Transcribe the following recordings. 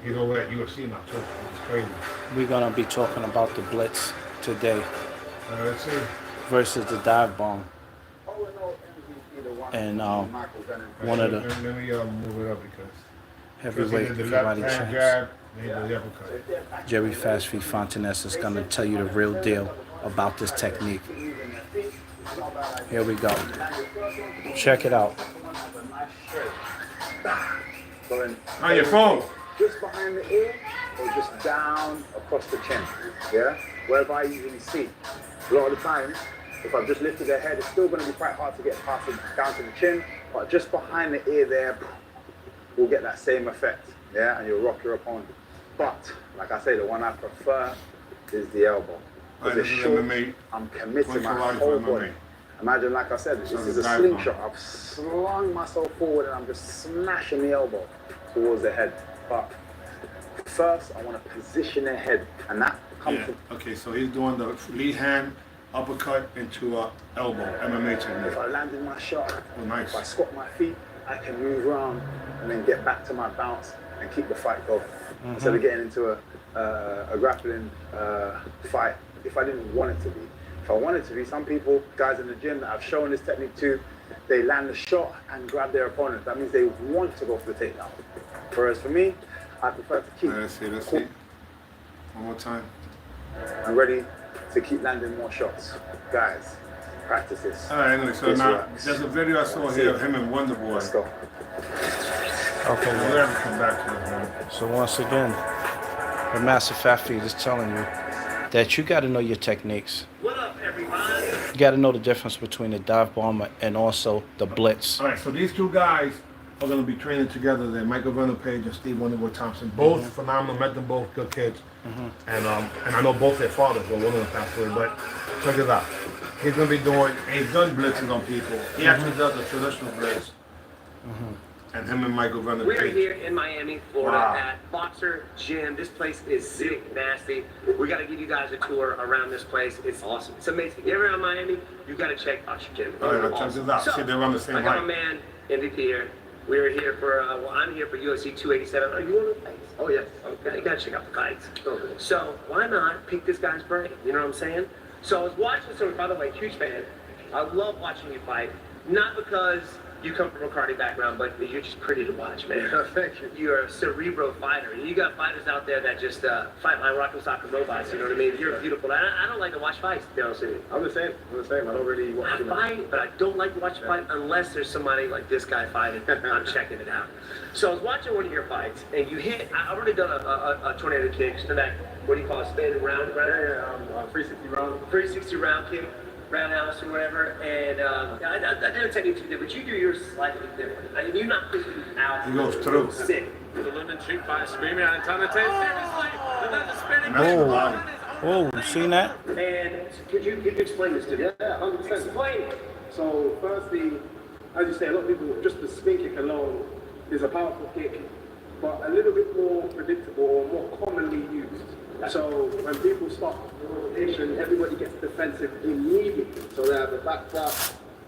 He's over at UFC now too. It's crazy. We're gonna be talking about the Blitz today Let's see. versus the dive bomb. And one of the Let me move it up because heavyweight the karate left hand champs, jab, then the uppercut. Jerry Fast Feet Fontanez, is gonna tell you the real deal about this technique. Here we go. Check it out. On your phone. Just behind the ear or just down across the chin, yeah? Wherever I usually see. A lot of the times, if I've just lifted their head, it's still going to be quite hard to get past it down to the chin, but just behind the ear there, we'll get that same effect, yeah? And you'll rock your opponent. But, like I say, the one I prefer is the elbow. Because it's short, I'm committing my whole body. Imagine, like I said, this is a slingshot. I've slung myself forward and I'm just smashing the elbow towards the head. But first, I want to position their head, and that comes from... Okay, so he's doing the lead hand uppercut into a elbow, MMA technique. If I landed my shot, nice. If I squat my feet, I can move around and then get back to my bounce and keep the fight going. Instead of getting into a grappling fight, if I didn't want it to be. If I wanted to be, some people, guys in the gym that I've shown this technique to, they land the shot and grab their opponent. That means they want to go for the takedown. Whereas for me, I prefer to keep... Let's see. One more time. I'm ready to keep landing more shots. Guys, practice this. All right, anyway, so now, there's a video I saw here of him and Wonder Boy. Let's go. Okay, We'll have to come back to it, man. so once again, the Master Fat Feet is telling you that you got to know your techniques. What up, everybody? You got to know the difference between the dive bomber and also the Blitz. All right, so these two guys are going to be training together. They're Michael Venom Page and Steve Wonderboy Thompson. Both phenomenal. Met them both, good kids. And I know both their fathers. Well, one of them passed away, but check this out. He's going to be doing, and he's done blitzes on people. He actually does a traditional blitz. And him and Michael Venom Page. We're here in Miami, Florida Wow. at Boxer Gym. This place is sick, nasty. We got to give you guys a tour around this place. It's awesome. It's amazing. Get around Miami, you got to check Boxer Gym. All right, now check this out. See, they're on the same I got height. my man, MVP here. We're here for, I'm here for UFC 287. Are you on the fights? Oh, yes. Okay, you got to check out the fights. Okay. So, why not pick this guy's brain? You know what I'm saying? So, I was watching, so by the way, huge fan. I love watching you fight. Not because you come from a karate background, but you're just pretty to watch, man. Thank you. You're a cerebral fighter. You got fighters out there that just fight like rock and soccer robots, you know what I mean? You're beautiful. I don't like to watch fights, to be honest with you. I'm the same. I don't really watch I fight, but I don't like to watch a fight unless there's somebody like this guy fighting. I'm checking it out. So I was watching one of your fights, and you hit, I've already done a tornado kick, so that, what do you call it, spin round, right? Yeah, 360 round. 360 round kick. Roundhouse or whatever, and I did a technique you did, but you do yours slightly different. I mean, you're not pushing out. He goes through. Sick. The London Street Fight screaming out in time to take seriously. Another spinning Oh, you seen that? And could you explain this to me? Yeah, 100%. Explain it. So, firstly, as you say, a lot of people, just the spin kick alone is a powerful kick, but a little bit more predictable or more commonly used. So when people start the rotation, everybody gets defensive immediately. So they have the back drop,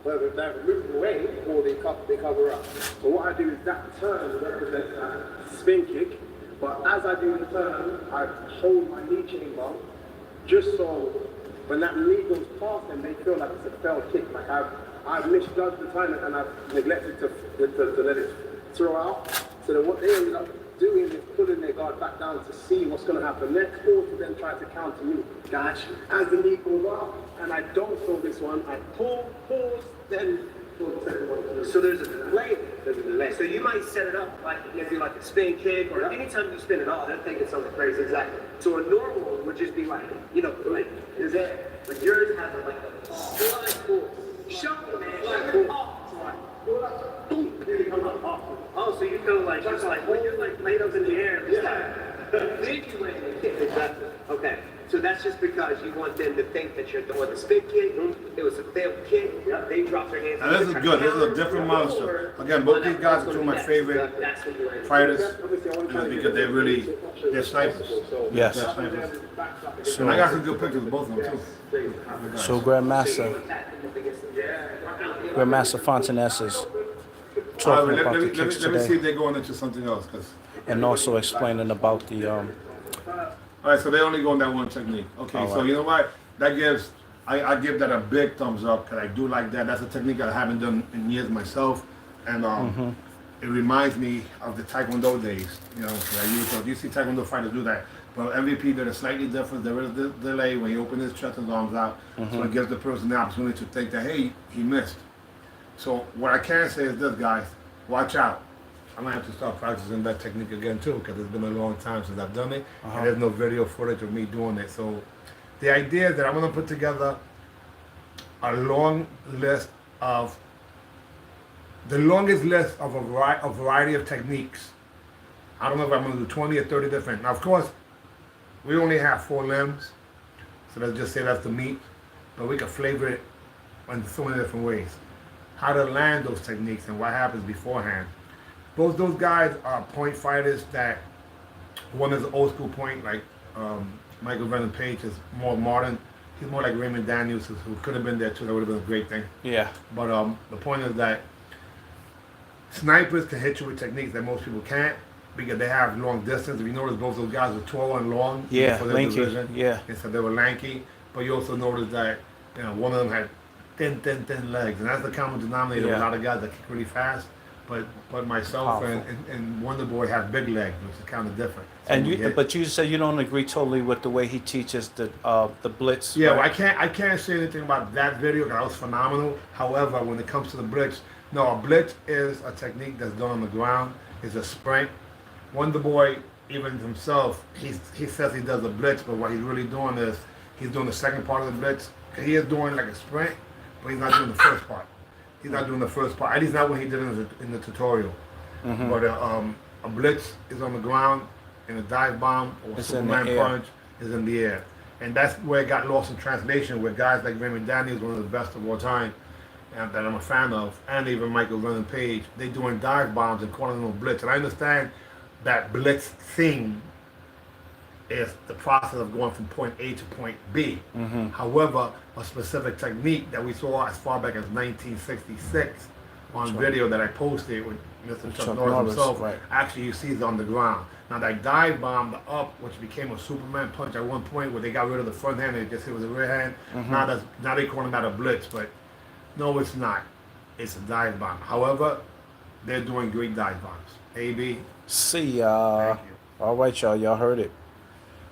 whether they're moving away or they cover up. So what I do is that turn represents a spin kick, but as I do the turn, I hold my knee chamber just so when that knee goes past them, they feel like it's a fell kick. Like I've misjudged the timing and I've neglected to let it throw out. So then what they ended up doing is pulling their guard back down to see what's going to happen next, or to then try to counter me. Gotcha. As the knee goes up, and I don't throw this one, I pull, pause, then throw the second one. So there's a delay. There's a delay. So you might set it up like maybe like a spin kick, or anytime you spin it off, they're thinking something crazy. Exactly. So a normal one would just be like, like, is that, like yours has like a slide force. Show me, man. Slide force. Boom. Oh, so you feel like just like when you're like laid up in the air, just like then you land and kick. Exactly. Okay. So that's just because you want them to think that you're doing the spin kick. It was a failed kick. They dropped their hands. Now this is good. This is a different monster. Again, both these guys are two of my favorite fighters, and it's because they're snipers. Yes. They're snipers. And I got some good pictures of both of them too. So Grandmaster Fontanez is talking about the kicks Let me see today. if they're going into something else, because and also explaining about the All right, so they only go in that one technique. Okay, All so right. you know what? That gives, I give that a big thumbs up because I do like that. That's a technique that I haven't done in years myself. And it reminds me of the Taekwondo days, you know, that I used to. You see Taekwondo fighters do that. But MVP did a slightly different. There is the delay when you open his chest and arms out. So it gives the person the opportunity to think that, hey, he missed. So what I can say is this, guys, watch out. I'm gonna have to start practicing that technique again too, because it's been a long time since I've done it, and there's no video footage of me doing it. So the idea is that I'm gonna put together a long list of the longest list of a variety of techniques. I don't know if I'm gonna do 20 or 30 different. Now, of course, we only have 4 limbs, so let's just say that's the meat, but we can flavor it in so many different ways. How to land those techniques and what happens beforehand. Both those guys are point fighters that one is an old school point, like Michael Venom Page is more modern. He's more like Raymond Daniels, who could have been there too. That would have been a great thing. yeah. But the point is that snipers can hit you with techniques that most people can't because they have long distance. If you notice, both those guys were tall and long. Yeah, for their lanky, division. yeah. And so they were lanky. But you also notice that one of them had thin legs, and that's the common denominator. Yeah. With a lot of guys that kick really fast. But myself and Wonder Boy have big legs, which is kind of different. So And we you, get- but you said you don't agree totally with the way he teaches the blitz. Yeah, well, right? I can't say anything about that video because that was phenomenal. However, when it comes to the blitz, no, a blitz is a technique that's done on the ground. It's a sprint. Wonder Boy, even himself, he says he does a blitz, but what he's really doing is he's doing the second part of the blitz. He is doing like a sprint, but he's not doing the first part. He's not doing the first part. At least not when he did it in the tutorial. But a blitz is on the ground, and a dive bomb or It's in the Superman air. punch is in the air. And that's where it got lost in translation, where guys like Raymond Daniels, one of the best of all time, and that I'm a fan of, and even Michael Venom Page, they doing dive bombs and calling them blitz. And I understand that blitz thing is the process of going from point A to point B. However, a specific technique that we saw as far back as 1966 on video that I posted with Mr. Chuck Norris himself, right. actually you see is on the ground. Now that dive bomb, the up, which became a Superman punch at one point where they got rid of the front hand and it just hit with the rear hand, now they calling that a blitz, but no, it's not. It's a dive bomb. However, they're doing great dive bombs. AB, See ya. Thank you. All right, y'all. Y'all heard it.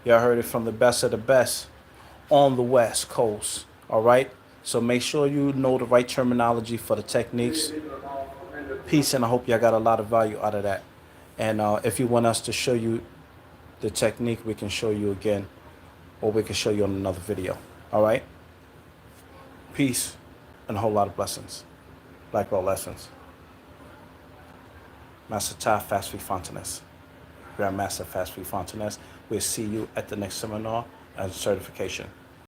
Y'all heard it from the best of the best on the West Coast. All right. So make sure you know the right terminology for the techniques. Peace, and I hope y'all got a lot of value out of that. And if you want us to show you the technique, we can show you again, or we can show you on another video. All right. Peace, and a whole lot of blessings. Black Belt Lessons. Master Ta Fast Free Fontaness. Grandmaster Fast Free Fontaness. We'll see you at the next seminar and certification.